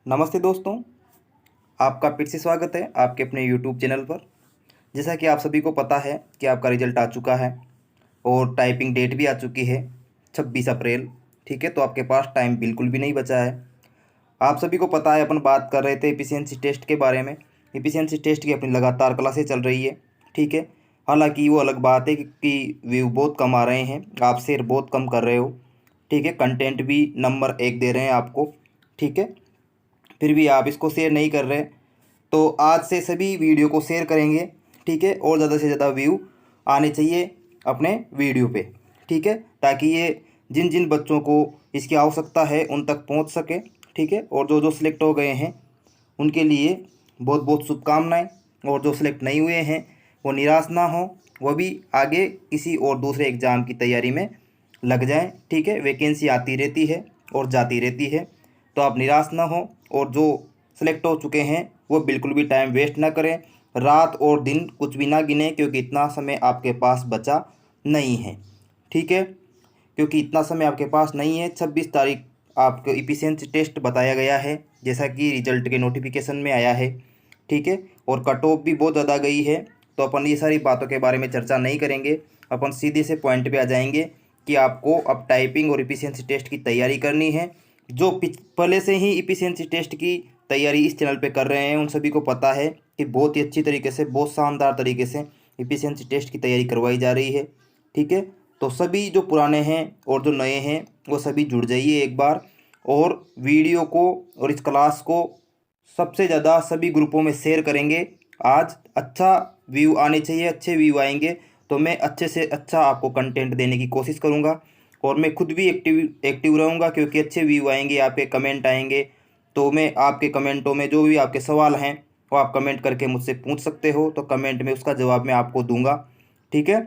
नमस्ते दोस्तों, आपका फिर से स्वागत है आपके अपने यूट्यूब चैनल पर। जैसा कि आप सभी को पता है कि आपका रिजल्ट आ चुका है और टाइपिंग डेट भी आ चुकी है 26 अप्रैल। ठीक है, तो आपके पास टाइम बिल्कुल भी नहीं बचा है। आप सभी को पता है, अपन बात कर रहे थे एफिशिएंसी टेस्ट के बारे में। एफिशिएंसी टेस्ट की अपनी लगातार क्लासें चल रही है। ठीक है, हालांकि वो अलग बात है कि व्यू बहुत कम आ रहे हैं, आप शेयर बहुत कम कर रहे हो। ठीक है, कंटेंट भी नंबर 1 दे रहे हैं आपको। ठीक है, फिर भी आप इसको शेयर नहीं कर रहे। तो आज से सभी वीडियो को शेयर करेंगे। ठीक है, और ज़्यादा से ज़्यादा व्यू आने चाहिए अपने वीडियो पे। ठीक है, ताकि ये जिन जिन बच्चों को इसकी आवश्यकता है उन तक पहुंच सके। ठीक है, और जो जो सिलेक्ट हो गए हैं उनके लिए बहुत बहुत शुभकामनाएं। और जो सिलेक्ट नहीं हुए हैं वो निराश ना हो, वो भी आगे किसी और दूसरे एग्ज़ाम की तैयारी में लग जाएं। ठीक है, वैकेंसी आती रहती है और जाती रहती है, तो आप निराश ना हो। और जो सेलेक्ट हो चुके हैं वो बिल्कुल भी टाइम वेस्ट ना करें, रात और दिन कुछ भी ना गिने, क्योंकि इतना समय आपके पास बचा नहीं है। ठीक है, क्योंकि इतना समय आपके पास नहीं है। 26 तारीख आपको इफिशिएंसी टेस्ट बताया गया है, जैसा कि रिजल्ट के नोटिफिकेशन में आया है। ठीक है, और कट ऑफ भी बहुत ज़्यादा गई है। तो अपन ये सारी बातों के बारे में चर्चा नहीं करेंगे, अपन सीधे से पॉइंट पे आ जाएंगे कि आपको अब टाइपिंग और इफिशिएंसी टेस्ट की तैयारी करनी है। जो पहले से ही इफिशिएंसी टेस्ट की तैयारी इस चैनल पे कर रहे हैं उन सभी को पता है कि बहुत ही अच्छी तरीके से, बहुत शानदार तरीके से इफिशिएंसी टेस्ट की तैयारी करवाई जा रही है। ठीक है, तो सभी जो पुराने हैं और जो नए हैं वो सभी जुड़ जाइए एक बार, और वीडियो को और इस क्लास को सबसे ज़्यादा सभी ग्रुपों में शेयर करेंगे। आज अच्छा व्यू आने चाहिए, अच्छे व्यू आएंगे तो मैं अच्छे से अच्छा आपको कंटेंट देने की कोशिश करूँगा। और मैं खुद भी एक्टिव एक्टिव रहूँगा, क्योंकि अच्छे व्यू आएंगे, आपके कमेंट आएंगे। तो मैं आपके कमेंटों में जो भी आपके सवाल हैं वो आप कमेंट करके मुझसे पूछ सकते हो, तो कमेंट में उसका जवाब मैं आपको दूंगा। ठीक है,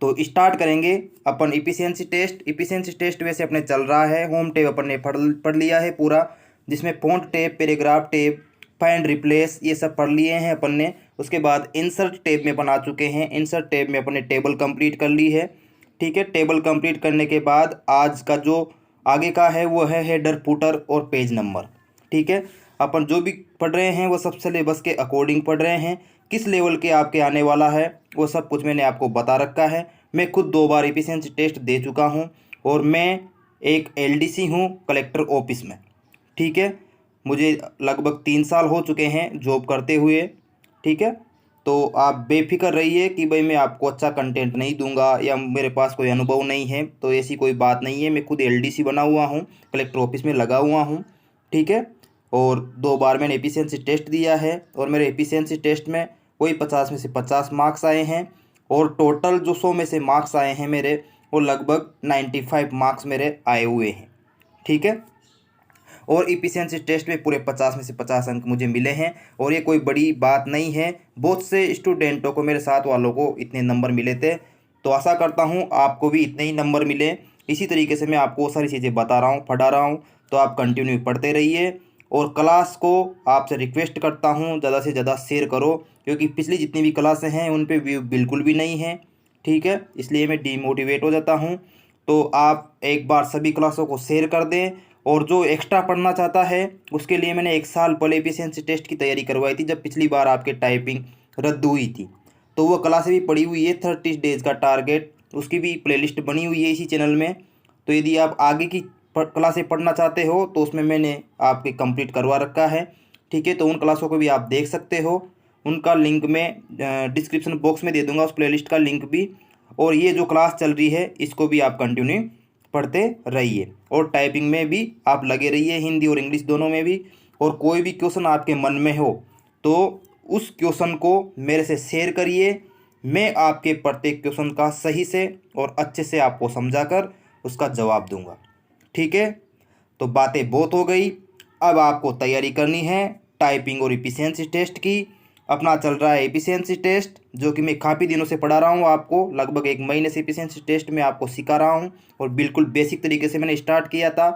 तो स्टार्ट करेंगे अपन इफिशिएंसी टेस्ट। इफिशिएंसी टेस्ट वैसे अपने चल रहा है, होम टैब अपन ने पढ़ लिया है पूरा, जिसमें font tab, paragraph tab, find replace, ये सब पढ़ लिए हैं अपन ने। उसके बाद इंसर्ट टैब में अपन आ चुके हैं। इंसर्ट टैब में अपन ने टेबल कंप्लीट कर ली है। ठीक है, टेबल कंप्लीट करने के बाद आज का जो आगे का है वो है हेडर, फुटर और पेज नंबर। ठीक है, अपन जो भी पढ़ रहे हैं वो सब सिलेबस के अकॉर्डिंग पढ़ रहे हैं। किस लेवल के आपके आने वाला है वो सब कुछ मैंने आपको बता रखा है। मैं खुद 2 बार एफिशिएंसी टेस्ट दे चुका हूँ, और मैं एक एलडीसी हूँ कलेक्टर ऑफिस में। ठीक है, मुझे लगभग 3 साल हो चुके हैं जॉब करते हुए। ठीक है, तो आप बेफिक्र रहिए कि भाई मैं आपको अच्छा कंटेंट नहीं दूंगा या मेरे पास कोई अनुभव नहीं है, तो ऐसी कोई बात नहीं है। मैं खुद एलडीसी बना हुआ हूँ, कलेक्टर ऑफिस में लगा हुआ हूँ। ठीक है, और 2 बार मैंने एफिशिएंसी टेस्ट दिया है, और मेरे एफिशिएंसी टेस्ट में वही 50 में से 50 मार्क्स आए हैं। और टोटल जो 100 में से मार्क्स आए हैं मेरे, वो लगभग 95 मार्क्स मेरे आए हुए हैं। ठीक है, और इफिशिएंसी टेस्ट में पूरे 50 में से 50 अंक मुझे मिले हैं। और ये कोई बड़ी बात नहीं है, बहुत से स्टूडेंटों को, मेरे साथ वालों को इतने नंबर मिले थे। तो आशा करता हूँ आपको भी इतने ही नंबर मिले। इसी तरीके से मैं आपको सारी चीज़ें बता रहा हूँ, पढ़ा रहा हूँ, तो आप कंटिन्यू पढ़ते रहिए। और क्लास को आपसे रिक्वेस्ट करता हूँ ज़्यादा से ज़्यादा शेयर करो, क्योंकि पिछली जितनी भी क्लासें हैं उन पे व्यू बिल्कुल भी नहीं है। ठीक है, इसलिए मैं डीमोटिवेट हो जाता हूँ। तो आप एक बार सभी क्लासों को शेयर कर दें। और जो एक्स्ट्रा पढ़ना चाहता है उसके लिए मैंने 1 साल पहले एफिशिएंसी टेस्ट की तैयारी करवाई थी, जब पिछली बार आपके टाइपिंग रद्द हुई थी। तो वो क्लासें भी पड़ी हुई है, 30 डेज़ का टारगेट, उसकी भी प्लेलिस्ट बनी हुई है इसी चैनल में। तो यदि आप आगे की क्लासें पढ़ना चाहते हो तो उसमें मैंने आपके कंप्लीट करवा रखा है। ठीक है, तो उन क्लासों को भी आप देख सकते हो, उनका लिंक मैं डिस्क्रिप्शन बॉक्स में दे दूंगा, उस प्लेलिस्ट का लिंक भी। और ये जो क्लास चल रही है इसको भी आप कंटिन्यू पढ़ते रहिए, और टाइपिंग में भी आप लगे रहिए, हिंदी और इंग्लिश दोनों में भी। और कोई भी क्वेश्चन आपके मन में हो तो उस क्वेश्चन को मेरे से शेयर करिए, मैं आपके प्रत्येक क्वेश्चन का सही से और अच्छे से आपको समझाकर उसका जवाब दूंगा। ठीक है, तो बातें बहुत हो गई, अब आपको तैयारी करनी है टाइपिंग और एफिशिएंसी टेस्ट की। अपना चल रहा है एफिशिएंसी टेस्ट, जो कि मैं काफ़ी दिनों से पढ़ा रहा हूँ आपको, लगभग 1 महीने से एफिशिएंसी टेस्ट में आपको सिखा रहा हूँ। और बिल्कुल बेसिक तरीके से मैंने स्टार्ट किया था,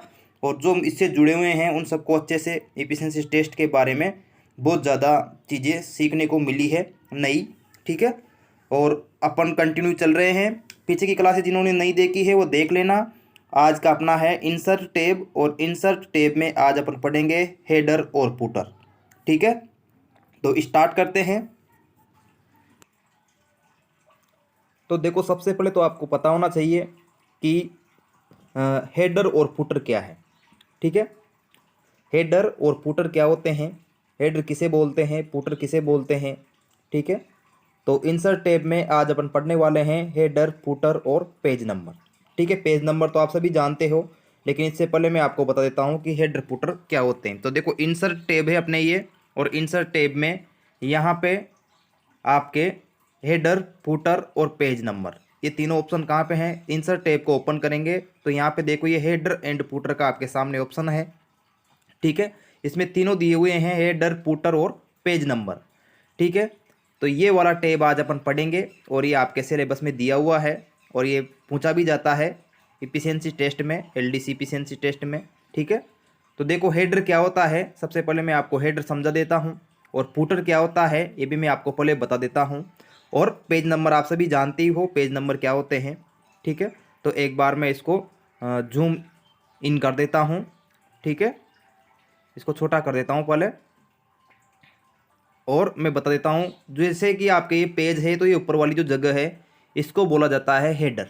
और जो इससे जुड़े हुए हैं उन सबको अच्छे से एफिशिएंसी टेस्ट के बारे में बहुत ज़्यादा चीज़ें सीखने को मिली है नई। ठीक है, और अपन कंटिन्यू चल रहे हैं। पीछे की क्लासें जिन्होंने नहीं देखी है वो देख लेना। आज का अपना है इंसर्ट टैब, और इंसर्ट टैब में आज अपन पढ़ेंगे हेडर और फुटर। ठीक है, तो स्टार्ट करते हैं। तो देखो, सबसे पहले तो आपको पता होना चाहिए कि हेडर और फुटर क्या है। ठीक है, हेडर और फुटर क्या होते हैं, हेडर किसे बोलते हैं, फुटर किसे बोलते हैं। ठीक है, तो इंसर्ट टैब में आज अपन पढ़ने वाले हैं हेडर, फुटर और पेज नंबर। ठीक है, पेज नंबर तो आप सभी जानते हो, लेकिन इससे पहले मैं आपको बता देता हूँ कि हेडर फुटर क्या होते हैं। तो देखो, इंसर्ट टैब है अपने ये, और इंसर्ट टैब में यहाँ पे आपके हेडर, फुटर और पेज नंबर, ये तीनों ऑप्शन कहाँ पे हैं। इंसर्ट टैब को ओपन करेंगे तो यहाँ पे देखो, ये हेडर एंड फुटर का आपके सामने ऑप्शन है। ठीक है, इसमें तीनों दिए हुए हैं, हेडर, फुटर और पेज नंबर। ठीक है, तो ये वाला टैब आज अपन पढ़ेंगे, और ये आपके सिलेबस में दिया हुआ है, और ये पूछा भी जाता है इफिशिएंसी टेस्ट में, एलडीसी इफिशिएंसी टेस्ट में। ठीक है, तो देखो, हेडर क्या होता है, सबसे पहले मैं आपको हेडर समझा देता हूँ, और फुटर क्या होता है ये भी मैं आपको पहले बता देता हूँ, और पेज नंबर आप सभी जानते ही हो पेज नंबर क्या होते हैं। ठीक है, तो एक बार मैं इसको जूम इन कर देता हूँ। ठीक है, इसको छोटा कर देता हूँ पहले, और मैं बता देता हूँ। जैसे कि आपके ये पेज है, तो ये ऊपर वाली जो जगह है इसको बोला जाता है हेडर।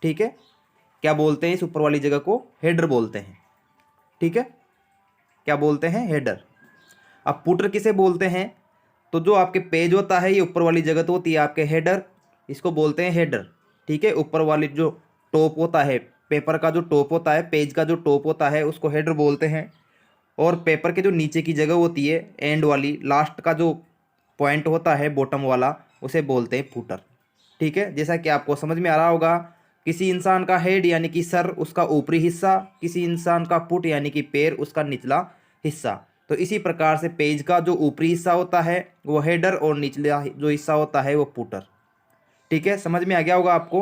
ठीक है, क्या बोलते हैं इस ऊपर वाली जगह को, हेडर बोलते हैं। ठीक है, क्या बोलते हैं, हेडर। अब फुटर किसे बोलते हैं, तो जो आपके पेज होता है, ये ऊपर वाली जगह तो होती है आपके हेडर, इसको बोलते हैं हेडर। ठीक है, ऊपर वाली जो टॉप होता है, पेपर का जो टॉप होता है, पेज का जो टॉप होता है, उसको हेडर बोलते हैं। और पेपर के जो नीचे की जगह होती है, एंड वाली, लास्ट का जो पॉइंट होता है बॉटम वाला, उसे बोलते हैं फुटर। ठीक है, जैसा कि आपको समझ में आ रहा होगा, किसी इंसान का हेड यानी कि सर, उसका ऊपरी हिस्सा, किसी इंसान का फुट यानी कि पैर, उसका निचला हिस्सा। तो इसी प्रकार से पेज का जो ऊपरी हिस्सा होता है वो हेडर, और निचला जो हिस्सा होता है वो फुटर। ठीक है, समझ में आ गया होगा आपको।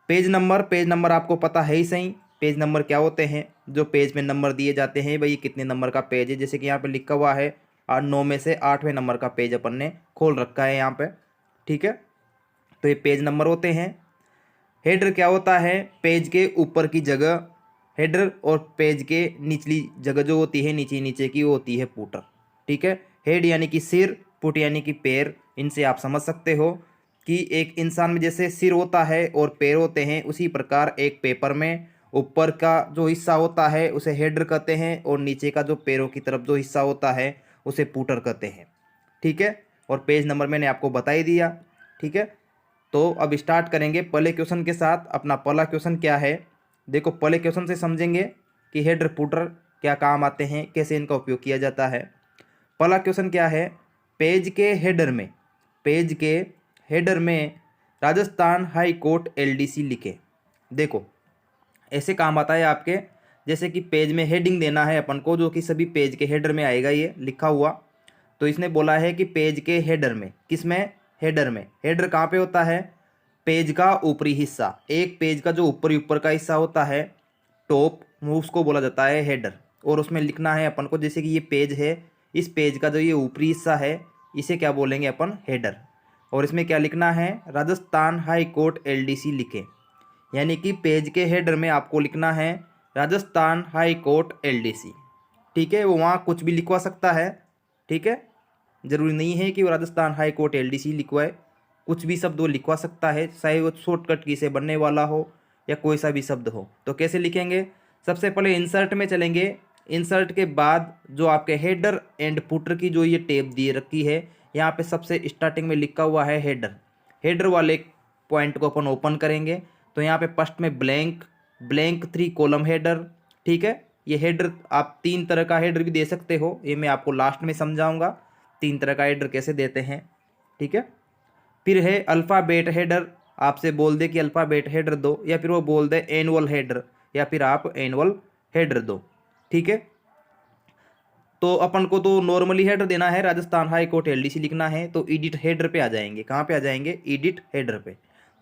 पेज नंबर, पेज नंबर आपको पता है ही सही, पेज नंबर क्या होते हैं, जो पेज में नंबर दिए जाते हैं, भाई कितने नंबर का पेज है। जैसे कि यहाँ पे लिखा हुआ है 9 में से 8वें नंबर का पेज अपन ने खोल रखा है यहाँ पे। ठीक है, तो ये पेज नंबर होते हैं। हेडर क्या होता है, पेज के ऊपर की जगह हेडर, और पेज के निचली जगह जो होती है, नीचे नीचे की, वो होती है फुटर। ठीक है, हेड यानी कि सिर, फुट यानी कि पैर। इनसे आप समझ सकते हो कि एक इंसान में जैसे सिर होता है और पैर होते हैं, उसी प्रकार एक पेपर में ऊपर का जो हिस्सा होता है उसे हेडर कहते हैं, और नीचे का जो पैरों की तरफ जो हिस्सा होता है उसे फुटर कहते हैं। ठीक है, और पेज नंबर मैंने आपको बता ही दिया। ठीक है, तो अब स्टार्ट करेंगे पहले क्वेश्चन के साथ। अपना पहला क्वेश्चन क्या है, देखो, पहले क्वेश्चन से समझेंगे कि हेडर, फुटर क्या काम आते हैं, कैसे इनका उपयोग किया जाता है। पहला क्वेश्चन क्या है, पेज के हेडर में, पेज के हेडर में राजस्थान हाई कोर्ट एलडीसी लिखे। देखो, ऐसे काम आता है आपके, जैसे कि पेज में हेडिंग देना है अपन को, जो कि सभी पेज के हेडर में आएगा ये लिखा हुआ। तो इसने बोला है कि पेज के हेडर में, किस में, हेडर में। हेडर कहाँ पे होता है, पेज का ऊपरी हिस्सा, एक पेज का जो ऊपर का हिस्सा होता है, टॉप, वो उसको बोला जाता है हेडर। और उसमें लिखना है अपन को, जैसे कि ये पेज है, इस पेज का जो ये ऊपरी हिस्सा है, इसे क्या बोलेंगे अपन, हेडर। और इसमें क्या लिखना है, राजस्थान हाई कोर्ट एलडीसी लिखे। यानी कि पेज के हेडर में आपको लिखना है राजस्थान हाई कोर्ट एलडीसी। ठीक है, वो वहाँ कुछ भी लिखवा सकता है। ठीक है, जरूरी नहीं है कि वो राजस्थान हाई कोर्ट एलडीसी लिखवाए, कुछ भी शब्द वो लिखवा सकता है, चाहे वो शॉर्टकट की से बनने वाला हो या कोई सा भी शब्द हो। तो कैसे लिखेंगे, सबसे पहले इंसर्ट में चलेंगे। इंसर्ट के बाद जो आपके हेडर एंड फुटर की जो ये टेप दी रखी है, यहाँ पे सबसे स्टार्टिंग में लिखा हुआ है हेडर। हेडर वाले पॉइंट को अपन ओपन करेंगे, तो यहाँ पे फर्स्ट में ब्लैंक, ब्लैंक 3 कॉलम हेडर। ठीक है, ये हेडर आप 3 तरह का हेडर भी दे सकते हो, ये मैं आपको लास्ट में समझाऊंगा 3 तरह का हेडर कैसे देते हैं। ठीक है, फिर है अल्फ़ाबेट हेडर, आपसे बोल दे कि अल्फ़ाबेट हेडर दो, या फिर वो बोल दे एनुअल हेडर, या फिर आप एनुअल हेडर दो। ठीक है, तो अपन को तो नॉर्मली हेडर देना है, राजस्थान हाई कोर्ट एलडीसी लिखना है, तो एडिट हेडर पे आ जाएंगे। कहाँ पे आ जाएंगे, एडिट हेडर पे।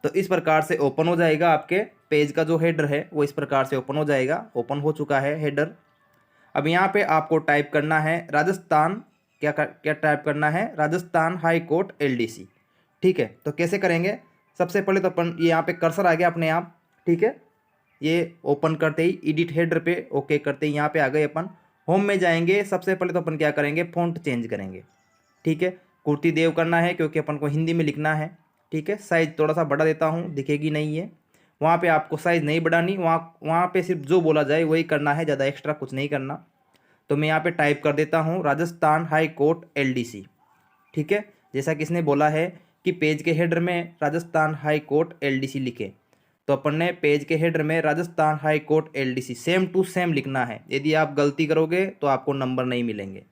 तो इस प्रकार से ओपन हो जाएगा आपके पेज का जो हेडर है, वो इस प्रकार से ओपन हो जाएगा। ओपन हो चुका है हेडर। अब यहाँ पे आपको टाइप करना है राजस्थान, क्या टाइप करना है, राजस्थान हाई कोर्ट एलडीसी। ठीक है, तो कैसे करेंगे, सबसे पहले तो अपन, ये यहाँ पे कर्सर आ गया अपने आप। ठीक है, ये ओपन करते ही एडिट हेडर पे ओके करते ही यहाँ पे आ गए अपन। होम में जाएंगे, सबसे पहले तो अपन क्या करेंगे, फ़ॉन्ट चेंज करेंगे। ठीक है, कुर्ती देव करना है क्योंकि अपन को हिंदी में लिखना है। ठीक है, साइज़ थोड़ा सा बढ़ा देता हूँ, दिखेगी नहीं है। वहाँ पे आपको साइज़ नहीं बढ़ानी, वहाँ वहाँ पे सिर्फ जो बोला जाए वही करना है, ज़्यादा एक्स्ट्रा कुछ नहीं करना। तो मैं यहाँ पे टाइप कर देता हूँ राजस्थान हाई कोर्ट LDC। ठीक है, जैसा कि इसने बोला है कि पेज के हेडर में राजस्थान हाई कोर्ट LDC लिखे, तो अपन ने पेज के हेडर में Rajasthan high court LDC same to same लिखना है। यदि आप गलती करोगे तो आपको नंबर नहीं मिलेंगे।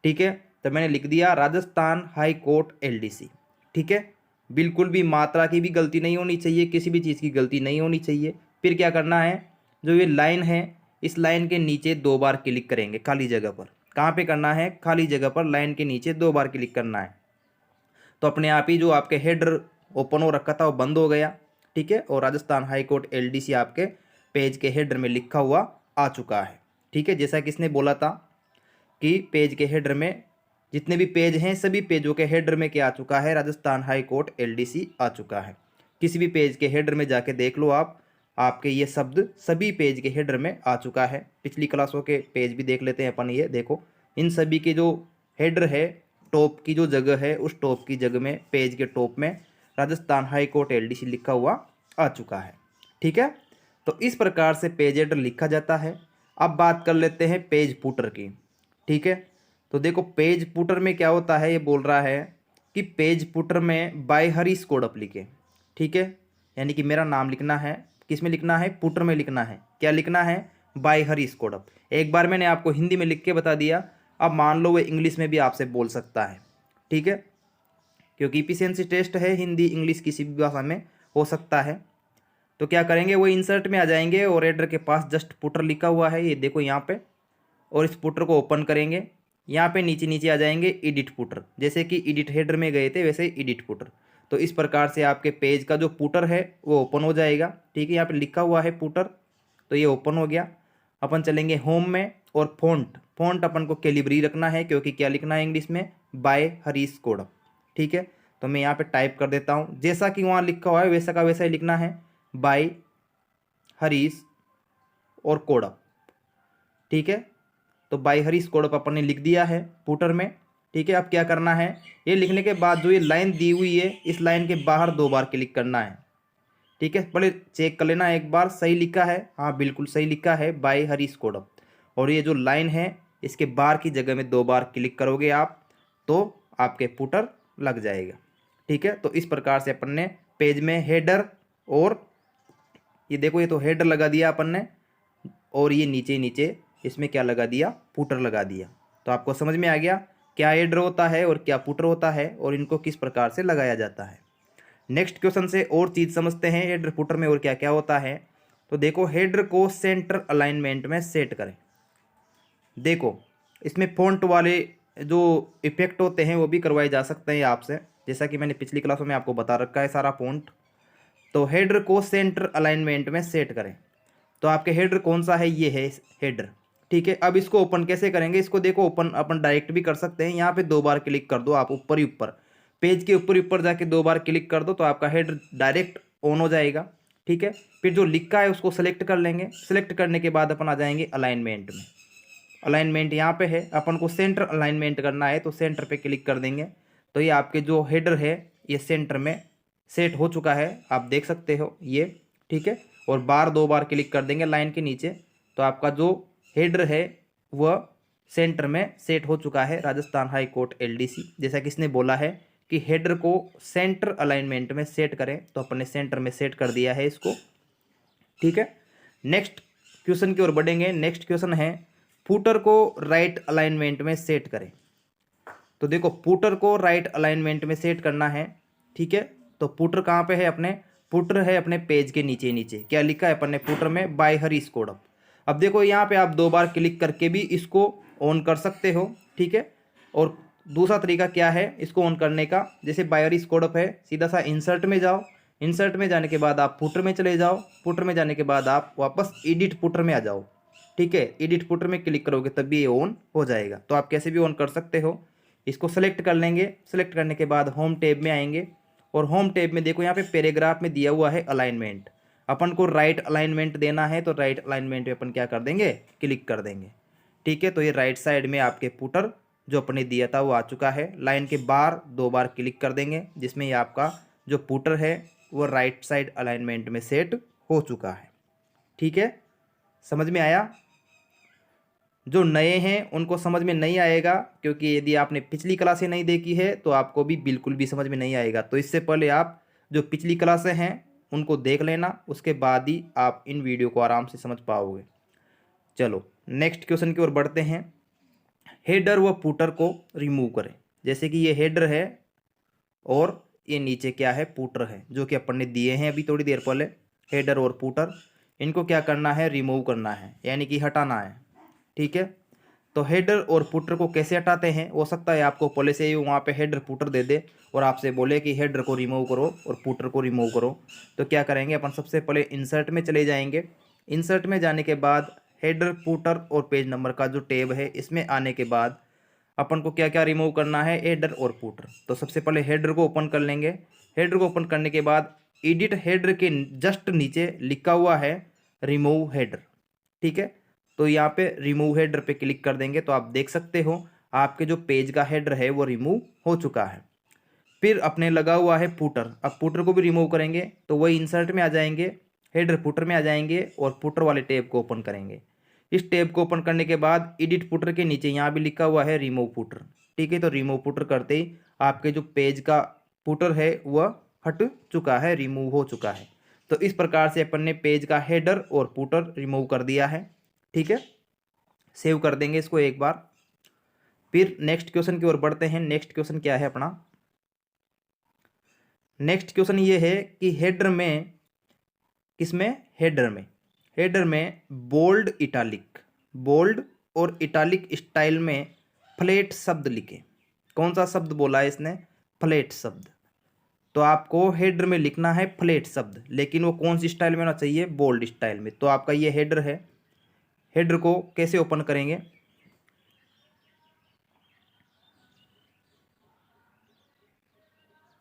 ठीक है, तो मैंने लिख दिया राजस्थान हाई कोर्ट LDC। ठीक है, बिल्कुल भी मात्रा की भी गलती नहीं होनी चाहिए, किसी भी चीज़ की गलती नहीं होनी चाहिए। फिर क्या करना है, जो ये लाइन है इस लाइन के नीचे 2 बार क्लिक करेंगे खाली जगह पर। कहाँ पे करना है, खाली जगह पर लाइन के नीचे 2 बार क्लिक करना है। तो अपने आप ही जो आपके हेडर ओपन हो रखा था वो बंद हो गया। ठीक है, और राजस्थान हाई कोर्ट LDC आपके पेज के हेडर में लिखा हुआ आ चुका है। ठीक है, जैसा कि इसने बोला था कि पेज के हेडर में जितने भी पेज हैं सभी पेजों के हेडर में क्या आ चुका है, राजस्थान हाई कोर्ट LDC आ चुका है। किसी भी पेज के हेडर में जाके देख लो आप, आपके ये शब्द सभी पेज के हेडर में आ चुका है। पिछली क्लासों के पेज भी देख लेते हैं अपन। ये देखो, इन सभी के जो हेडर है, टॉप की जो जगह है, उस टॉप की जगह में पेज के टॉप में राजस्थान हाई कोर्ट LDC लिखा हुआ आ चुका है। ठीक है, तो इस प्रकार से पेज हेडर लिखा जाता है। अब बात कर लेते हैं पेज फुटर की। ठीक है, तो देखो पेज फुटर में क्या होता है, ये बोल रहा है कि पेज फुटर में बाय हरीश कोडप लिखे। ठीक है, यानी कि मेरा नाम लिखना है, किस में लिखना है, फुटर में लिखना है। क्या लिखना है, बाय हरीश कोडप। एक बार मैंने आपको हिंदी में लिख के बता दिया, अब मान लो वो इंग्लिश में भी आपसे बोल सकता है। ठीक है, क्योंकि इफिशिएंसी टेस्ट है, हिंदी इंग्लिश किसी भी भाषा में हो सकता है। तो क्या करेंगे, वो इंसर्ट में आ जाएंगे और हेडर के पास जस्ट फुटर लिखा हुआ है, ये देखो यहाँ पे, और इस फुटर को ओपन करेंगे। यहाँ पे नीचे नीचे आ जाएंगे एडिट फुटर, जैसे कि एडिट हेडर में गए थे वैसे एडिट फुटर। तो इस प्रकार से आपके पेज का जो फुटर है वो ओपन हो जाएगा। ठीक है, यहाँ पे लिखा हुआ है फुटर, तो ये ओपन हो गया। अपन चलेंगे होम में, और फ़ॉन्ट अपन को कैलिब्री रखना है क्योंकि क्या लिखना है इंग्लिश में, बाय हरीश कोडप। ठीक है, तो मैं यहाँ पे टाइप कर देता हूँ, जैसा कि वहाँ लिखा हुआ है वैसा का वैसा ही लिखना है, बाय हरीश और कोडप। ठीक है, तो बाय हरीश कोडप अपन ने लिख दिया है फुटर में। ठीक है, अब क्या करना है, ये लिखने के बाद जो ये लाइन दी हुई है इस लाइन के बाहर 2 बार क्लिक करना है। ठीक है, पहले चेक कर लेना एक बार सही लिखा है, हाँ बिल्कुल सही लिखा है, बाय हरीश कोडप। और ये जो लाइन है इसके बाहर की जगह में 2 बार क्लिक करोगे आप तो आपके फुटर लग जाएगा। ठीक है, तो इस प्रकार से अपन ने पेज में हेडर, और ये देखो ये तो हेडर लगा दिया अपन ने, और ये नीचे नीचे इसमें क्या लगा दिया, फुटर लगा दिया। तो आपको समझ में आ गया क्या हेडर होता है और क्या फुटर होता है और इनको किस प्रकार से लगाया जाता है। नेक्स्ट क्वेश्चन से और चीज़ समझते हैं हेडर फुटर में और क्या क्या होता है। तो देखो, हेडर को सेंटर अलाइनमेंट में सेट करें। देखो, इसमें फ़ॉन्ट वाले जो इफेक्ट होते हैं वो भी करवाए जा सकते हैं आपसे, जैसा कि मैंने पिछली क्लासों में आपको बता रखा है सारा फ़ॉन्ट। तो हेडर को सेंटर अलाइनमेंट में सेट करें, तो आपके हेडर कौन सा है, ये है हेडर। ठीक है, अब इसको ओपन कैसे करेंगे, इसको देखो ओपन अपन डायरेक्ट भी कर सकते हैं। यहाँ पे 2 बार क्लिक कर दो आप, ऊपर ही ऊपर पेज के ऊपर ऊपर जाके 2 बार क्लिक कर दो तो आपका हेडर डायरेक्ट ऑन हो जाएगा। ठीक है, फिर जो लिखा है उसको सेलेक्ट कर लेंगे। सेलेक्ट करने के बाद अपन आ जाएंगे अलाइनमेंट में। अलाइनमेंट यहाँ पे है, अपन को सेंटर अलाइनमेंट करना है तो सेंटर पे क्लिक कर देंगे। तो ये आपके जो हेडर है ये सेंटर में सेट हो चुका है, आप देख सकते हो ये। ठीक है, और बार 2 बार क्लिक कर देंगे लाइन के नीचे, तो आपका जो हेडर है वह सेंटर में सेट हो चुका है, राजस्थान हाई कोर्ट LDC। जैसा कि इसने बोला है कि हेडर को सेंटर अलाइनमेंट में सेट करें, तो अपने सेंटर में सेट कर दिया है इसको। ठीक है, नेक्स्ट क्वेश्चन की ओर बढ़ेंगे। नेक्स्ट क्वेश्चन है फुटर को राइट अलाइनमेंट में सेट करें। तो देखो, फुटर को राइट अलाइनमेंट में सेट करना है। ठीक है, तो फुटर कहाँ पे है, अपने फुटर है अपने पेज के नीचे नीचे। क्या लिखा है अपन ने फुटर में, बाय हरीश कोडप। अब देखो यहाँ पे आप 2 बार क्लिक करके भी इसको ऑन कर सकते हो। ठीक है, और दूसरा तरीका क्या है इसको ऑन करने का, जैसे बाय हरीश कोडप है, सीधा सा इंसर्ट में जाओ। इंसर्ट में जाने के बाद आप फुटर में चले जाओ। फुटर में जाने के बाद आप वापस एडिट फुटर में आ जाओ। ठीक है, एडिट फुटर में क्लिक करोगे तभी ये ऑन हो जाएगा। तो आप कैसे भी ऑन कर सकते हो। इसको सेलेक्ट कर लेंगे। सेलेक्ट करने के बाद होम टैब में आएंगे, और होम टैब में देखो यहाँ पे पैराग्राफ में दिया हुआ है अलाइनमेंट। अपन को राइट अलाइनमेंट देना है तो राइट अलाइनमेंट पे अपन क्या कर देंगे, क्लिक कर देंगे। ठीक है, तो ये राइट साइड में आपके पुटर जो अपने दिया था वो आ चुका है। लाइन के बाहर 2 बार क्लिक कर देंगे, जिसमें ये आपका जो पुटर है वो राइट साइड अलाइनमेंट में सेट हो चुका है। ठीक है, समझ में आया? जो नए हैं उनको समझ में नहीं आएगा, क्योंकि यदि आपने पिछली क्लासें नहीं देखी है तो आपको भी बिल्कुल भी समझ में नहीं आएगा। तो इससे पहले आप जो पिछली क्लासें हैं उनको देख लेना, उसके बाद ही आप इन वीडियो को आराम से समझ पाओगे। चलो नेक्स्ट क्वेश्चन की ओर बढ़ते हैं। हेडर व पुटर को रिमूव करें। जैसे कि ये हेडर है और ये नीचे क्या है, पुटर है, जो कि अपन ने दिए हैं अभी थोड़ी देर पहले। हेडर और पुटर, इनको क्या करना है, रिमूव करना है, यानी कि हटाना है। ठीक है, तो हेडर और पुटर को कैसे हटाते हैं? हो सकता है आपको पहले से ही वहाँ पे हेडर पुटर दे दे और आपसे बोले कि हेडर को रिमूव करो और पुटर को रिमूव करो। तो क्या करेंगे अपन, सबसे पहले इंसर्ट में चले जाएंगे। इंसर्ट में जाने के बाद हेडर पुटर और पेज नंबर का जो टैब है इसमें आने के बाद अपन को क्या क्या रिमूव करना है, हेडर और पुटर। तो सबसे पहले हेडर को ओपन कर लेंगे। हेडर को ओपन करने के बाद एडिट हेडर के जस्ट नीचे लिखा हुआ है रिमूव हेडर। ठीक है, तो यहाँ पे रिमूव हेडर पे क्लिक कर देंगे तो आप देख सकते हो आपके जो पेज का हेडर है वो रिमूव हो चुका है। फिर अपने लगा हुआ है पुटर, अब पुटर को भी रिमूव करेंगे तो वही इंसर्ट में आ जाएंगे, हेडर पुटर में आ जाएंगे और पुटर वाले टैब को ओपन करेंगे। इस टैब को ओपन करने के बाद एडिट पुटर के नीचे यहाँ भी लिखा हुआ है रिमूव पुटर। ठीक है, तो रिमूव पुटर करते ही आपके जो पेज का पुटर है वह हट चुका है, रिमूव हो चुका है। तो इस प्रकार से अपन ने पेज का हेडर और पुटर रिमूव कर दिया है। ठीक है, सेव कर देंगे इसको एक बार। फिर नेक्स्ट क्वेश्चन की ओर बढ़ते हैं। नेक्स्ट क्वेश्चन क्या है अपना? नेक्स्ट क्वेश्चन ये है कि हेडर में, किसमें, हेडर में बोल्ड इटालिक, बोल्ड और इटालिक स्टाइल में फ्लैट शब्द लिखे। कौन सा शब्द बोला है इसने? फ्लैट शब्द। तो आपको हेडर में लिखना है फ्लैट शब्द, लेकिन वो कौन सी स्टाइल में होना चाहिए, बोल्ड स्टाइल में। तो आपका ये हेडर है, हेडर को कैसे ओपन करेंगे?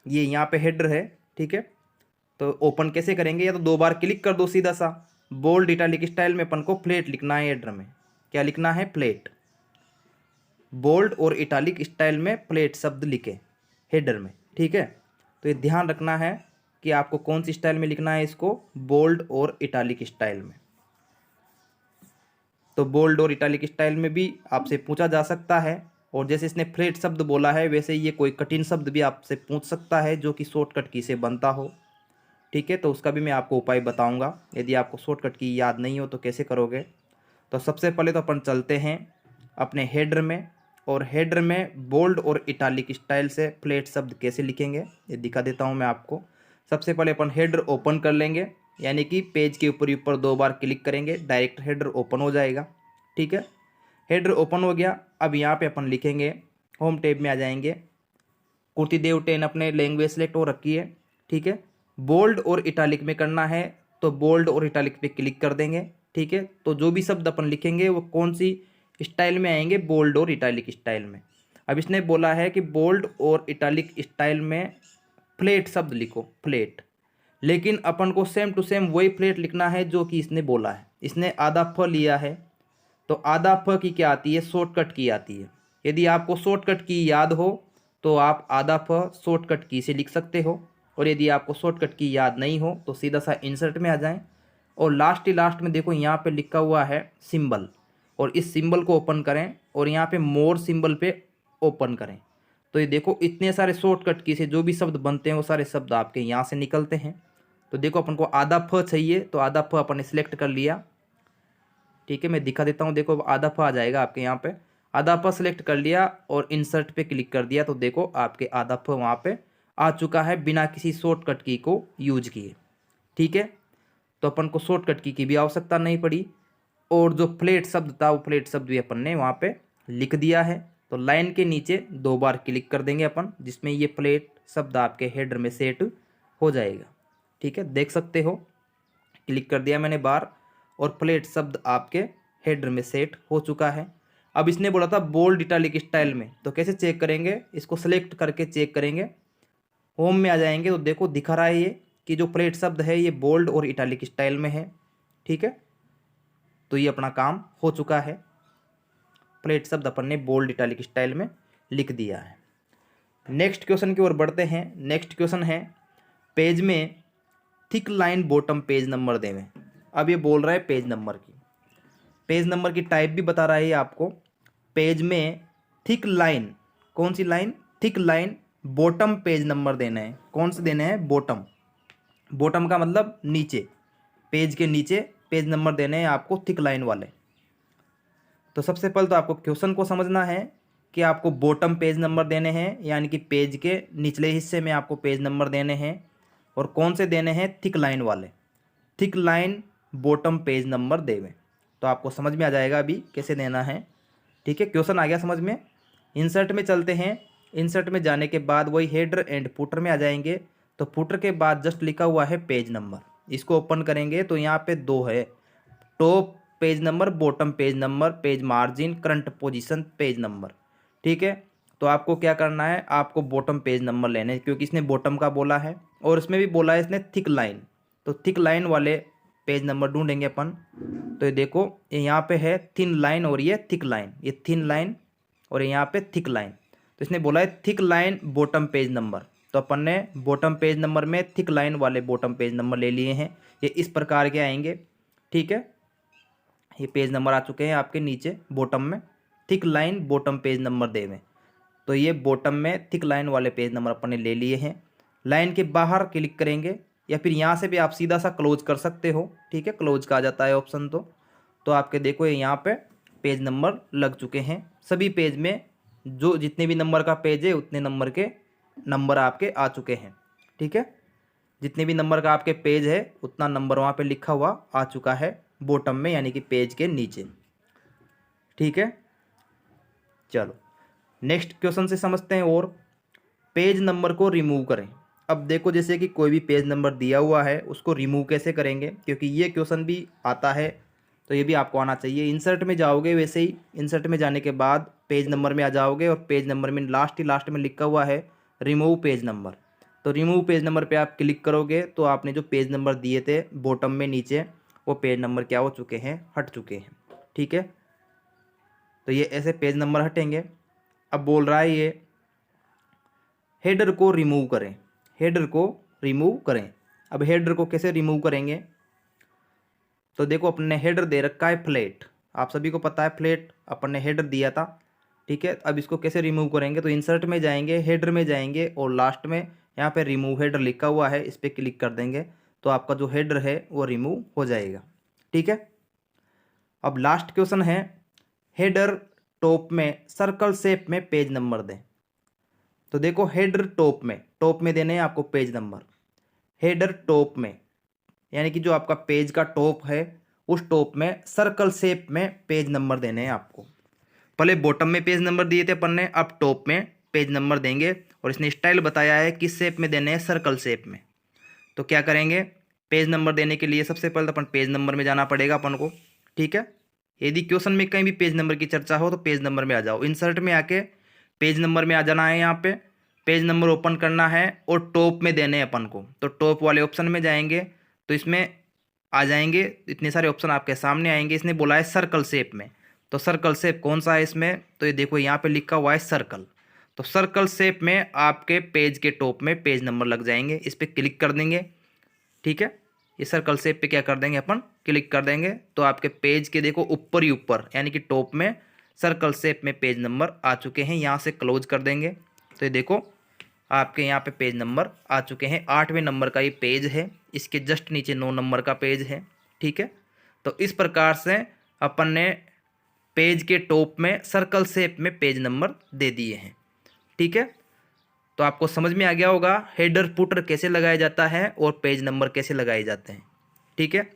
ये यहाँ पे हेडर है। ठीक है, तो ओपन कैसे करेंगे? या तो 2 बार क्लिक कर दो सीधा सा। बोल्ड इटालिक स्टाइल में अपन को फ्लैट लिखना है हेडर में। क्या लिखना है? फ्लैट। बोल्ड और इटालिक स्टाइल में फ्लैट शब्द लिखे हेडर में। ठीक है, तो ये ध्यान रखना है कि आपको कौन सी स्टाइल में लिखना है इसको, बोल्ड और इटालिक स्टाइल में। तो बोल्ड और इटालिक स्टाइल में भी आपसे पूछा जा सकता है, और जैसे इसने फ्लैट शब्द बोला है वैसे ये कोई कठिन शब्द भी आपसे पूछ सकता है जो कि शॉर्टकट की से बनता हो। ठीक है, तो उसका भी मैं आपको उपाय बताऊंगा। यदि आपको शॉर्टकट की याद नहीं हो तो कैसे करोगे? तो सबसे पहले तो अपन चलते हैं अपने हेडर में, और हेडर में बोल्ड और इटालिक स्टाइल से फ्लैट शब्द कैसे लिखेंगे ये दिखा देता हूं मैं आपको। सबसे पहले अपन हेडर ओपन कर लेंगे, यानी कि पेज के ऊपर ऊपर 2 बार क्लिक करेंगे, डायरेक्ट हेडर ओपन हो जाएगा। ठीक है, हेडर ओपन हो गया। अब यहाँ पे अपन लिखेंगे, होम टैब में आ जाएंगे, कुर्तीदेव 10 अपने लैंग्वेज सेलेक्ट हो रखी है। ठीक है, बोल्ड और इटालिक में करना है तो बोल्ड और इटालिक पे क्लिक कर देंगे। ठीक है, तो जो भी शब्द अपन लिखेंगे वो कौन सी स्टाइल में आएंगे, बोल्ड और इटालिक स्टाइल में। अब इसने बोला है कि बोल्ड और इटालिक स्टाइल में फ्लैट शब्द लिखो, फ्लैट। लेकिन अपन को सेम टू सेम वही फ्लैट लिखना है जो कि इसने बोला है। इसने आधा फ लिया है, तो आधा फ की क्या आती है, शॉर्टकट की आती है। यदि आपको शॉर्टकट की याद हो तो आप आधा फ शॉर्टकट की से लिख सकते हो, और यदि आपको शॉर्टकट की याद नहीं हो तो सीधा सा इंसर्ट में आ जाएं, और लास्ट ही लास्ट में देखो यहाँ पे लिखा हुआ है सिंबल, और इस सिंबल को ओपन करें और यहाँ पे मोर सिंबल पे ओपन करें। तो ये देखो इतने सारे शॉर्टकट की से जो भी शब्द बनते हैं वो सारे शब्द आपके यहाँ से निकलते हैं। तो देखो अपन को आधा फ चाहिए तो आधा फ अपन ने सिलेक्ट कर लिया। ठीक है, मैं दिखा देता हूँ, देखो आधा फ आ जाएगा आपके यहाँ पे। आधा फ सिलेक्ट कर लिया और इंसर्ट पे क्लिक कर दिया तो देखो आपके आधा फ वहाँ पे आ चुका है बिना किसी शॉर्टकट की को यूज किए। ठीक है, तो अपन को शॉर्टकट की भी आवश्यकता नहीं पड़ी, और जो फ्लैट शब्द था वो फ्लैट शब्द भी अपन ने वहाँ पे लिख दिया है। तो लाइन के नीचे 2 बार क्लिक कर देंगे अपन, जिसमें ये फ्लैट शब्द आपके हेडर में सेट हो जाएगा। ठीक है, देख सकते हो क्लिक कर दिया मैंने बार, और फ्लैट शब्द आपके हेडर में सेट हो चुका है। अब इसने बोला था बोल्ड इटालिक स्टाइल में, तो कैसे चेक करेंगे, इसको सेलेक्ट करके चेक करेंगे। होम में आ जाएंगे तो देखो दिखा रहा है ये कि जो प्लेट शब्द है ये बोल्ड और इटैलिक स्टाइल में है। ठीक है, तो ये अपना काम हो चुका है। प्लेट शब्द अपन ने बोल्ड इटैलिक स्टाइल में लिख दिया है। नेक्स्ट क्वेश्चन की ओर बढ़ते हैं। नेक्स्ट क्वेश्चन है पेज में thick line bottom page number देवें। अब ये बोल रहा है पेज नंबर की, पेज नंबर की टाइप भी बता रहा है ये आपको। पेज में थिक लाइन, कौन सी line? Thick line bottom page number देना है। कौन से देने हैं? बॉटम। बॉटम का मतलब नीचे, पेज के नीचे पेज नंबर देने हैं आपको थिक लाइन वाले। तो सबसे पहले तो आपको क्वेश्चन को समझना है कि आपको बॉटम पेज नंबर देने हैं, यानी कि पेज के निचले हिस्से में आपको पेज नंबर देने हैं। और कौन से देने हैं? थिक लाइन वाले। Thick line bottom page number देवें। तो आपको समझ में आ जाएगा अभी कैसे देना है। ठीक है, क्वेश्चन आ गया समझ में। इंसर्ट में चलते हैं। इंसर्ट में जाने के बाद वही हेडर एंड फुटर में आ जाएंगे। तो फुटर के बाद जस्ट लिखा हुआ है पेज नंबर, इसको ओपन करेंगे तो यहाँ पे दो है, top page number, bottom page number, page margin, current position, page number. ठीक है, तो आपको क्या करना है? आपको बॉटम पेज नंबर लेने, क्योंकि इसने बॉटम का बोला है और इसमें भी बोला है इसने थिक लाइन। तो थिक लाइन वाले पेज नंबर ढूंढेंगे अपन। तो ये देखो, ये यहाँ पे है थिन लाइन और ये थिक लाइन, ये थिन लाइन और यहाँ पे थिक लाइन। तो इसने बोला है thick line bottom page number. तो अपन ने बॉटम पेज नंबर में थिक लाइन वाले बॉटम पेज नंबर ले लिए हैं। ये इस प्रकार के आएंगे। ठीक है, ये पेज नंबर आ चुके हैं आपके नीचे बॉटम में। Thick line bottom page number देवें। तो ये बॉटम में थिक लाइन वाले पेज नंबर अपन ने ले लिए हैं। लाइन के बाहर क्लिक करेंगे या फिर यहाँ से भी आप सीधा सा क्लोज कर सकते हो। ठीक है, क्लोज का आ जाता है ऑप्शन। तो आपके देखो ये यहाँ पे पेज नंबर लग चुके हैं। सभी पेज में जो जितने भी नंबर का पेज है उतने नंबर के नंबर आपके आ चुके हैं। ठीक है, जितने भी नंबर का आपके पेज है उतना नंबर वहाँ पे लिखा हुआ आ चुका है बॉटम में, यानी कि पेज के नीचे। ठीक है, चलो नेक्स्ट क्वेश्चन से समझते हैं। और पेज नंबर को रिमूव करें। अब देखो, जैसे कि कोई भी पेज नंबर दिया हुआ है उसको रिमूव कैसे करेंगे, क्योंकि ये क्वेश्चन भी आता है तो ये भी आपको आना चाहिए। इंसर्ट में जाओगे, वैसे ही इंसर्ट में जाने के बाद पेज नंबर में आ जाओगे और पेज नंबर में लास्ट में लिखा हुआ है रिमूव पेज नंबर। तो रिमूव पेज नंबर पे आप क्लिक करोगे तो आपने जो पेज नंबर दिए थे बॉटम में नीचे, वो पेज नंबर क्या हो चुके हैं? हट चुके हैं। ठीक है, तो ये ऐसे पेज नंबर हटेंगे। अब बोल रहा है ये हेडर को रिमूव करें। हेडर को रिमूव करें। अब हेडर को कैसे रिमूव करेंगे? तो देखो, अपन ने हेडर दे रखा है फ्लैट, आप सभी को पता है फ्लैट अपन ने हेडर दिया था। ठीक है, अब इसको कैसे रिमूव करेंगे? तो इंसर्ट में जाएंगे, हेडर में जाएंगे और लास्ट में यहाँ पे रिमूव हेडर लिखा हुआ है, इस पर क्लिक कर देंगे तो आपका जो हेडर है वो रिमूव हो जाएगा। ठीक है, अब लास्ट क्वेश्चन है हेडर टॉप में सर्कल शेप में पेज नंबर दें। तो देखो, हेडर टॉप में देने हैं आपको पेज नंबर। हेडर टॉप में यानी कि जो आपका पेज का टॉप है उस टॉप में सर्कल शेप में पेज नंबर देने हैं आपको। पहले बॉटम में पेज नंबर दिए थे अपन ने, अब टॉप में पेज नंबर देंगे और इसने स्टाइल बताया है किस शेप में देने हैं, सर्कल शेप में। तो क्या करेंगे? पेज नंबर देने के लिए सबसे पहले तो अपन पेज नंबर में जाना पड़ेगा अपन को। ठीक है, यदि क्वेश्चन में कहीं भी पेज नंबर की चर्चा हो तो पेज नंबर में आ जाओ। इंसर्ट में आके पेज नंबर में आ जाना है, यहाँ पे पेज नंबर ओपन करना है और टॉप में देने हैं अपन को। तो टॉप वाले ऑप्शन में जाएंगे तो इसमें आ जाएंगे, इतने सारे ऑप्शन आपके सामने आएंगे। इसने बोला है सर्कल शेप में, तो सर्कल शेप कौन सा है इसमें? तो ये देखो, यहाँ पे लिखा हुआ है सर्कल। तो सर्कल शेप में आपके पेज के टॉप में पेज नंबर लग जाएंगे, इस पर क्लिक कर देंगे। ठीक है, ये सर्कल शेप पे क्या कर देंगे अपन? क्लिक कर देंगे तो आपके पेज के देखो ऊपर ही ऊपर यानी कि टॉप में सर्कल शेप में पेज नंबर आ चुके हैं। यहाँ से क्लोज कर देंगे तो ये देखो आपके यहाँ पे पेज नंबर आ चुके हैं। 8वें नंबर का ये पेज है, इसके जस्ट नीचे 9 नंबर का पेज है। ठीक है, तो इस प्रकार से अपन ने पेज के टॉप में सर्कल शेप में पेज नंबर दे दिए हैं। ठीक है, तो आपको समझ में आ गया होगा हेडर फुटर कैसे लगाया जाता है और पेज नंबर कैसे लगाए जाते हैं। ठीक है,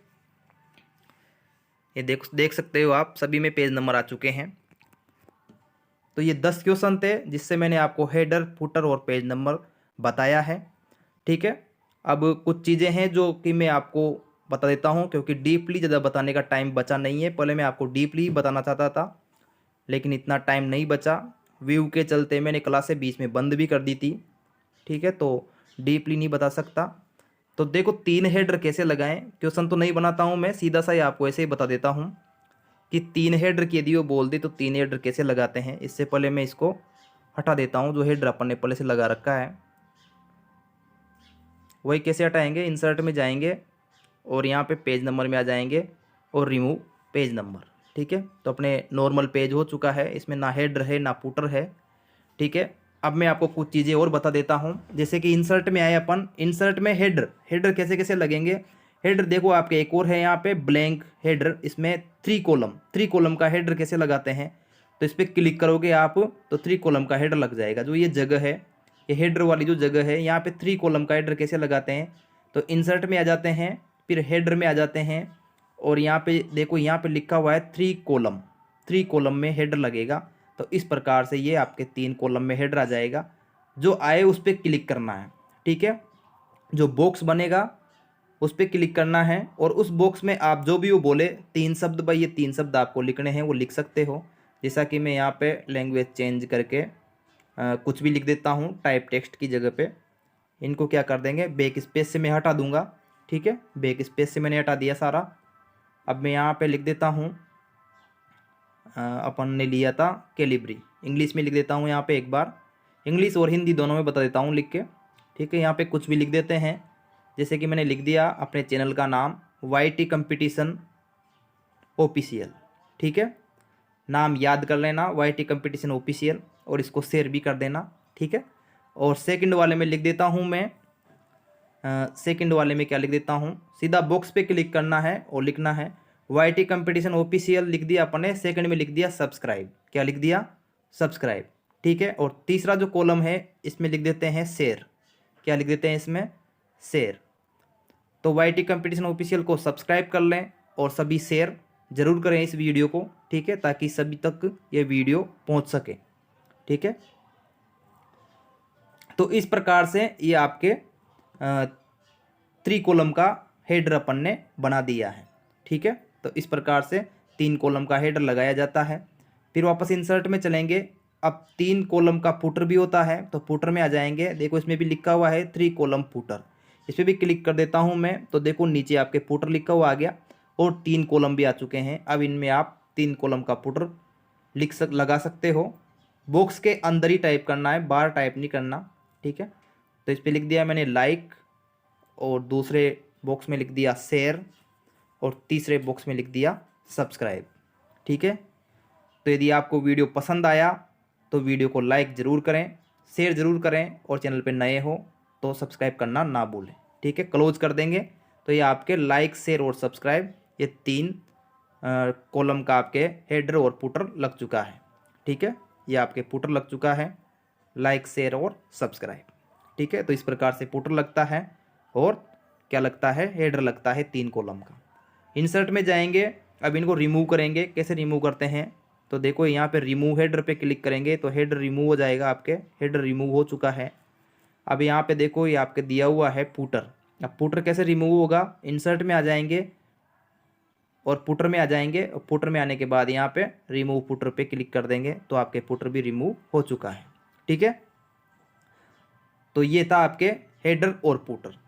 ये देख सकते हो आप, सभी में पेज नंबर आ चुके हैं। तो ये 10 क्वेश्चन थे जिससे मैंने आपको हेडर फुटर और पेज नंबर बताया है। ठीक है, अब कुछ चीज़ें हैं जो कि मैं आपको बता देता हूं, क्योंकि डीपली ज़्यादा बताने का टाइम बचा नहीं है। पहले मैं आपको डीपली बताना चाहता था लेकिन इतना टाइम नहीं बचा, व्यू के चलते मैंने क्लासें बीच में बंद भी कर दी थी। ठीक है, तो डीपली नहीं बता सकता। तो देखो 3 हेडर कैसे लगाएं, क्वेश्चन तो नहीं बनाता हूँ मैं, सीधा सा ही आपको ऐसे ही बता देता हूँ कि 3 हेडर की यदि वो बोल दी तो 3 हेडर कैसे लगाते हैं। इससे पहले मैं इसको हटा देता हूँ जो हेडर अपन ने पहले से लगा रखा है। वही कैसे हटाएंगे, इंसर्ट में जाएंगे और यहाँ पे पेज नंबर में आ जाएंगे और रिमूव पेज नंबर। ठीक है, तो अपने नॉर्मल पेज हो चुका है, इसमें ना हेडर है ना फुटर है। ठीक है, अब मैं आपको कुछ चीज़ें और बता देता हूँ। जैसे कि इंसर्ट में आए अपन, इंसर्ट में हेडर, हेडर कैसे कैसे लगेंगे। हेडर देखो आपके एक और है यहाँ पे ब्लैंक हेडर, इसमें 3 कॉलम का हेडर कैसे लगाते हैं। तो इस पर क्लिक करोगे आप तो 3 कॉलम का हेडर लग जाएगा। जो ये जगह है, ये हेडर वाली जो जगह है, यहाँ पे 3 कॉलम का हेडर कैसे लगाते हैं। तो इंसर्ट में आ जाते हैं, फिर हेडर में आ जाते हैं और यहाँ पे देखो, यहाँ पे लिखा हुआ है 3 कॉलम में हेडर लगेगा। तो इस प्रकार से ये आपके 3 कॉलम में हेडर आ जाएगा। जो आए उस पर क्लिक करना है। ठीक है, जो बॉक्स बनेगा उस पर क्लिक करना है और उस बॉक्स में आप जो भी वो बोले 3 शब्द, भाई ये 3 शब्द आपको लिखने हैं वो लिख सकते हो। जैसा कि मैं यहाँ पे लैंग्वेज चेंज करके कुछ भी लिख देता हूँ टाइप टेक्स्ट की जगह पे। इनको क्या कर देंगे, बैक स्पेस से मैं हटा दूंगा। ठीक है, बैक स्पेस से मैंने हटा दिया सारा। अब मैं यहाँ पे लिख देता हूँ, अपन ने लिया था कैलिब्री, इंग्लिश में लिख देता हूँ यहाँ पे एक बार, इंग्लिश और हिंदी दोनों में बता देता हूँ लिख के। ठीक है, यहाँ पे कुछ भी लिख देते हैं। जैसे कि मैंने लिख दिया अपने चैनल का नाम YT कंपटीशन ऑफिशियल। ठीक है, नाम याद कर लेना YT कंपटीशन ऑफिशियल और इसको शेयर भी कर देना। ठीक है, और सेकंड वाले में लिख देता हूँ मैं, सेकंड वाले में क्या लिख देता हूँ, सीधा बॉक्स पे क्लिक करना है और लिखना है YT कंपटीशन ऑफिशियल, लिख दिया अपने। सेकंड में लिख दिया सब्सक्राइब, क्या लिख दिया, सब्सक्राइब। ठीक है, और तीसरा जो कॉलम है इसमें लिख देते हैं शेयर, क्या लिख देते हैं इसमें, शेयर। तो YT कंपटीशन ऑफिशियल को सब्सक्राइब कर लें और सभी शेयर जरूर करें इस वीडियो को। ठीक है, ताकि सभी तक ये वीडियो पहुंच सके। ठीक है, तो इस प्रकार से ये आपके 3 कॉलम का हेडर अपन ने बना दिया है। ठीक है, तो इस प्रकार से 3 कॉलम का हेडर लगाया जाता है। फिर वापस इंसर्ट में चलेंगे। अब 3 कॉलम का फुटर भी होता है, तो फुटर में आ जाएंगे। देखो इसमें भी लिखा हुआ है 3 कॉलम फुटर, इस पर भी क्लिक कर देता हूं मैं। तो देखो नीचे आपके फुटर लिखा हुआ आ गया और 3 कॉलम भी आ चुके हैं। अब इनमें आप 3 कॉलम का फुटर लगा सकते हो। बॉक्स के अंदर ही टाइप करना है, बाहर टाइप नहीं करना। ठीक है, तो इस पर लिख दिया मैंने लाइक और दूसरे बॉक्स में लिख दिया शेयर और तीसरे बॉक्स में लिख दिया सब्सक्राइब। ठीक है, तो यदि आपको वीडियो पसंद आया तो वीडियो को लाइक ज़रूर करें, शेयर ज़रूर करें और चैनल पे नए हो तो सब्सक्राइब करना ना भूलें। ठीक है, क्लोज कर देंगे तो ये आपके लाइक, शेयर और सब्सक्राइब, ये 3 कॉलम का आपके हेडर और फुटर लग चुका है। ठीक है, ये आपके फुटर लग चुका है, लाइक, शेयर और सब्सक्राइब। ठीक है, तो इस प्रकार से फुटर लगता है और क्या लगता है, हेडर लगता है 3 कॉलम का। इंसर्ट में जाएंगे, अब इनको रिमूव करेंगे। कैसे रिमूव करते हैं, तो देखो यहाँ पे रिमूव हेडर पे क्लिक करेंगे तो हेडर रिमूव हो जाएगा। आपके हेडर रिमूव हो चुका है। अब यहाँ पे देखो ये आपके दिया हुआ है फुटर। अब फुटर कैसे रिमूव होगा, इंसर्ट में आ जाएंगे और फुटर में आ जाएंगे और फुटर में आने के बाद यहाँ पे रिमूव फुटर पे क्लिक कर देंगे तो आपके फुटर भी रिमूव हो चुका है। ठीक है, तो ये था आपके हेडर और फुटर।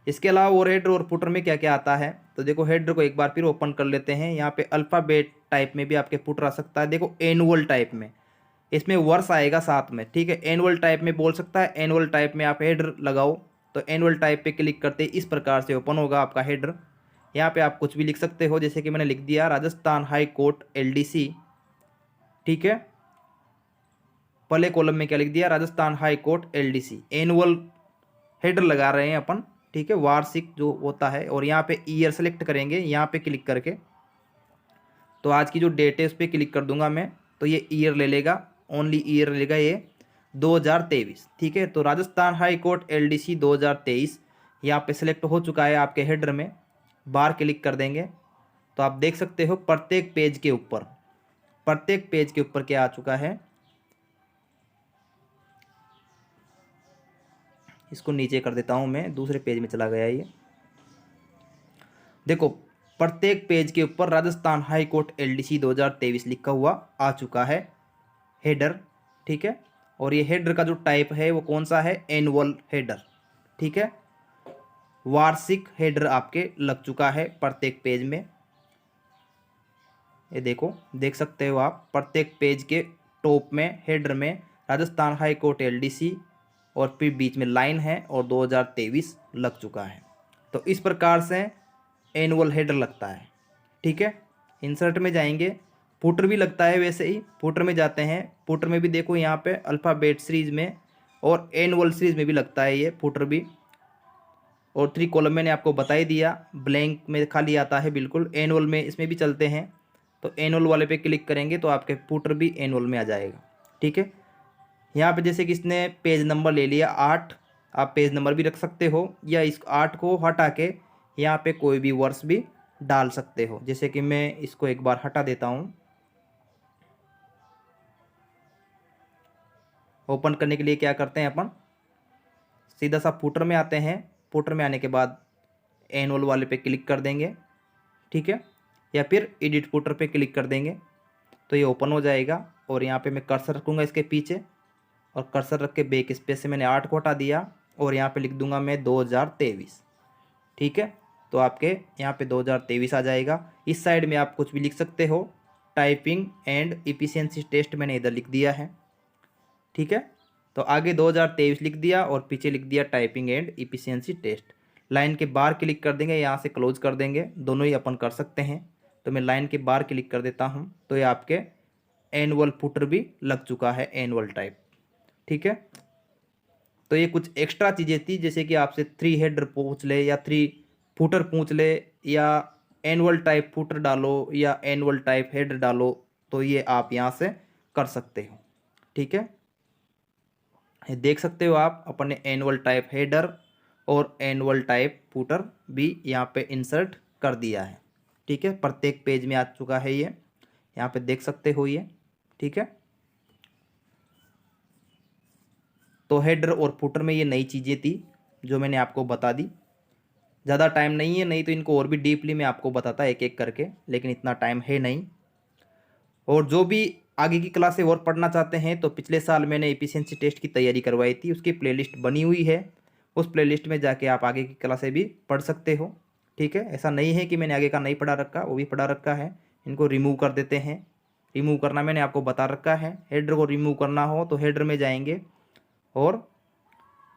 इसके अलावा और हेडर और फुटर में क्या क्या आता है, तो देखो हेडर को एक बार फिर ओपन कर लेते हैं। यहाँ पे अल्फ़ाबेट टाइप में भी आपके फुटर आ सकता है। देखो एनुअल टाइप में, इसमें वर्ष आएगा साथ में। ठीक है, एनुअल टाइप में बोल सकता है, एनुअल टाइप में आप हेडर लगाओ तो एनुअल टाइप पे क्लिक करते इस प्रकार से ओपन होगा आपका हेडर। यहाँ पे आप कुछ भी लिख सकते हो, जैसे कि मैंने लिख दिया राजस्थान हाई कोर्ट LDC। ठीक है, पहले कॉलम में क्या लिख दिया, Rajasthan high court LDC, annual header लगा रहे हैं अपन। ठीक है, वार्षिक जो होता है। और यहाँ पे ईयर सेलेक्ट करेंगे, यहाँ पे क्लिक करके तो आज की जो डेट है उस पर क्लिक कर दूंगा मैं, तो ये ईयर ले लेगा, ओनली ईयर लेगा ये 2023। ठीक है, तो राजस्थान हाई कोर्ट LDC 2023 यहाँ पे सिलेक्ट हो चुका है आपके हेडर में। बार क्लिक कर देंगे तो आप देख सकते हो प्रत्येक पेज के ऊपर, प्रत्येक पेज के ऊपर क्या आ चुका है। इसको नीचे कर देता हूं मैं, दूसरे पेज में चला गया ये। देखो प्रत्येक पेज के ऊपर राजस्थान हाई कोर्ट LDC 2023 लिखा हुआ आ चुका है हेडर। ठीक है, और ये हेडर का जो टाइप है वो कौन सा है, एनुअल हेडर। ठीक है, वार्षिक हेडर आपके लग चुका है प्रत्येक पेज में। ये देखो, देख सकते हो आप प्रत्येक पेज के टॉप में हेडर में राजस्थान हाई कोर्ट एलडीसी और फिर बीच में लाइन है और 2023 लग चुका है। तो इस प्रकार से एनुअल हेडर लगता है। ठीक है, इंसर्ट में जाएंगे, फुटर भी लगता है वैसे ही। फुटर में जाते हैं, फुटर में भी देखो यहाँ पे अल्फ़ाबेट सीरीज में और एनुअल सीरीज में भी लगता है ये फुटर भी। और 3 कॉलम मैंने आपको बता ही दिया, ब्लैंक में खाली आता है बिल्कुल। एनुअल में इसमें भी चलते हैं, तो एनुअल वाले पे क्लिक करेंगे तो आपके फुटर भी एनुअल में आ जाएगा। ठीक है, यहाँ पे जैसे कि इसने पेज नंबर ले लिया 8, आप पेज नंबर भी रख सकते हो या इस 8 को हटा के यहाँ पे कोई भी वर्ष भी डाल सकते हो। जैसे कि मैं इसको एक बार हटा देता हूँ। ओपन करने के लिए क्या करते हैं अपन, सीधा सा फुटर में आते हैं। फुटर में आने के बाद एनुअल वाले पे क्लिक कर देंगे। ठीक है, या फिर एडिट फुटर पे क्लिक कर देंगे तो ये ओपन हो जाएगा। और यहाँ पे मैं कर्सर रखूँगा इसके पीछे और कर्सर रख के बैक स्पेस से मैंने 8 को हटा दिया और यहाँ पे लिख दूंगा मैं 2023। ठीक है, तो आपके यहाँ पे 2023 आ जाएगा। इस साइड में आप कुछ भी लिख सकते हो। टाइपिंग एंड इफिशियंसी टेस्ट मैंने इधर लिख दिया है। ठीक है, तो आगे 2023 लिख दिया और पीछे लिख दिया typing and efficiency test. Line के बाहर क्लिक कर देंगे, यहाँ से क्लोज कर देंगे, दोनों ही अपन कर सकते हैं। तो मैं लाइन के बाहर क्लिक कर देता हूँ तो ये आपके एनुअल फुटर भी लग चुका है, एनुअल टाइप। ठीक है, तो ये कुछ एक्स्ट्रा चीज़ें थी, जैसे कि आपसे 3 हेडर पूछ ले या 3 फुटर पूछ ले या एनुअल टाइप फुटर डालो या एनुअल टाइप हेडर डालो, तो ये आप यहाँ से कर सकते हो। ठीक है, ये देख सकते हो आप अपने एनुअल टाइप हेडर और एनुअल टाइप फुटर भी यहाँ पे इंसर्ट कर दिया है। ठीक है, प्रत्येक पेज में आ चुका है ये, यहाँ पे देख सकते हो ये। ठीक है, तो हेडर और फुटर में ये नई चीज़ें थी जो मैंने आपको बता दी। ज़्यादा टाइम नहीं है, नहीं तो इनको और भी डीपली मैं आपको बताता एक एक करके, लेकिन इतना टाइम है नहीं। और जो भी आगे की क्लासें और पढ़ना चाहते हैं तो पिछले साल मैंने एफिशिएंसी टेस्ट की तैयारी करवाई थी, उसकी प्लेलिस्ट बनी हुई है। उस प्लेलिस्ट में जाके आप आगे की क्लासें भी पढ़ सकते हो। ठीक है, ऐसा नहीं है कि मैंने आगे का नहीं पढ़ा रखा, वो भी पढ़ा रखा है। इनको रिमूव कर देते हैं, रिमूव करना मैंने आपको बता रखा है। हेडर को रिमूव करना हो तो हेडर में जाएंगे और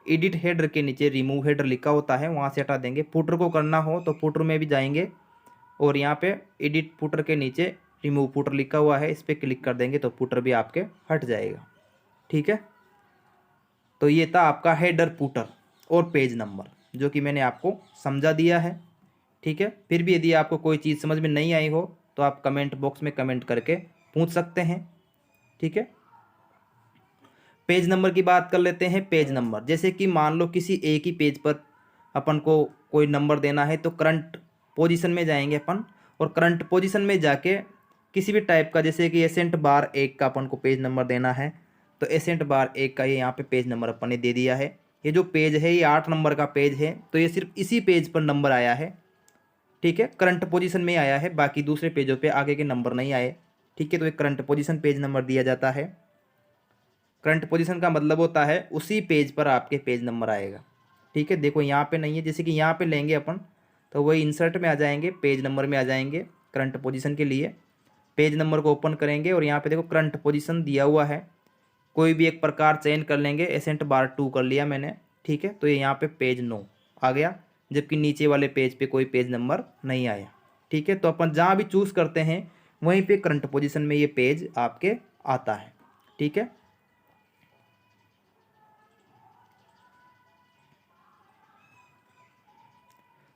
एडिट हेडर के नीचे रिमूव हेडर लिखा होता है, वहाँ से हटा देंगे। फुटर को करना हो तो फुटर में भी जाएंगे और यहाँ पे एडिट फुटर के नीचे रिमूव फुटर लिखा हुआ है, इस पर क्लिक कर देंगे तो फुटर भी आपके हट जाएगा। ठीक है, तो ये था आपका हेडर फुटर और पेज नंबर, जो कि मैंने आपको समझा दिया है। ठीक है, फिर भी यदि आपको कोई चीज़ समझ में नहीं आई हो तो आप कमेंट बॉक्स में कमेंट करके पूछ सकते हैं। ठीक है, पेज नंबर की बात कर लेते हैं। पेज नंबर, जैसे कि मान लो किसी एक ही पेज पर अपन को कोई नंबर देना है तो करंट पोजीशन में जाएंगे अपन, और करंट पोजीशन में जाके किसी भी टाइप का, जैसे कि एसेंट बार 1 का अपन को पेज नंबर देना है तो एसेंट बार 1 का ये यहाँ पे पेज नंबर अपन ने दे दिया है। ये जो पेज है ये 8 नंबर का पेज है, तो ये सिर्फ इसी पेज पर नंबर आया है। ठीक है, करंट पोजीशन में आया है, बाकी दूसरे पेजों पे आगे के नंबर नहीं आए। ठीक है, तो एक करंट पोजीशन पेज नंबर दिया जाता है। करंट पोजीशन का मतलब होता है उसी पेज पर आपके पेज नंबर आएगा। ठीक है, देखो यहाँ पे नहीं है, जैसे कि यहाँ पे लेंगे अपन तो वही इंसर्ट में आ जाएंगे, पेज नंबर में आ जाएंगे। करंट पोजीशन के लिए पेज नंबर को ओपन करेंगे और यहाँ पे देखो करंट पोजीशन दिया हुआ है, कोई भी एक प्रकार चयन कर लेंगे। एसेंट बार 2 कर लिया मैंने। ठीक है, तो ये यहाँ पे पेज 9 आ गया, जबकि नीचे वाले पेज पे कोई पेज नंबर नहीं आया। ठीक है, तो अपन जहाँ भी चूज़ करते हैं वहीं पे करंट पोजीशन में ये पेज आपके आता है। ठीक है,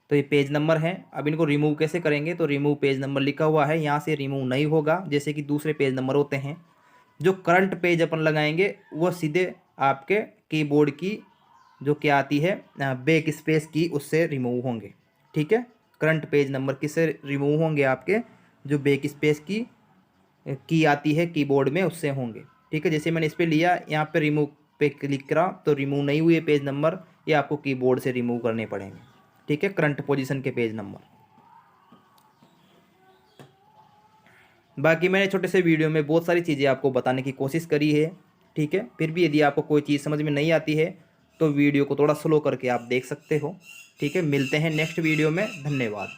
तो ये पेज नंबर है। अब इनको रिमूव कैसे करेंगे, तो रिमूव पेज नंबर लिखा हुआ है, यहाँ से रिमूव नहीं होगा जैसे कि दूसरे पेज नंबर होते हैं। जो करंट पेज अपन लगाएंगे वो सीधे आपके कीबोर्ड की जो क्या आती है बैक स्पेस की, उससे रिमूव होंगे। ठीक है, करंट पेज नंबर किससे रिमूव होंगे, आपके जो बैक स्पेस की आती है कीबोर्ड में, उससे होंगे। ठीक है, जैसे मैंने इस पर लिया, यहाँ पे रिमूव पे क्लिक करा तो रिमूव नहीं हुए पेज नंबर, ये आपको कीबोर्ड से रिमूव करने पड़ेंगे। ठीक है, करंट पोजीशन के पेज नंबर। बाकी मैंने छोटे से वीडियो में बहुत सारी चीज़ें आपको बताने की कोशिश करी है। ठीक है, फिर भी यदि आपको कोई चीज़ समझ में नहीं आती है तो वीडियो को थोड़ा स्लो करके आप देख सकते हो। ठीक है, मिलते हैं नेक्स्ट वीडियो में। धन्यवाद।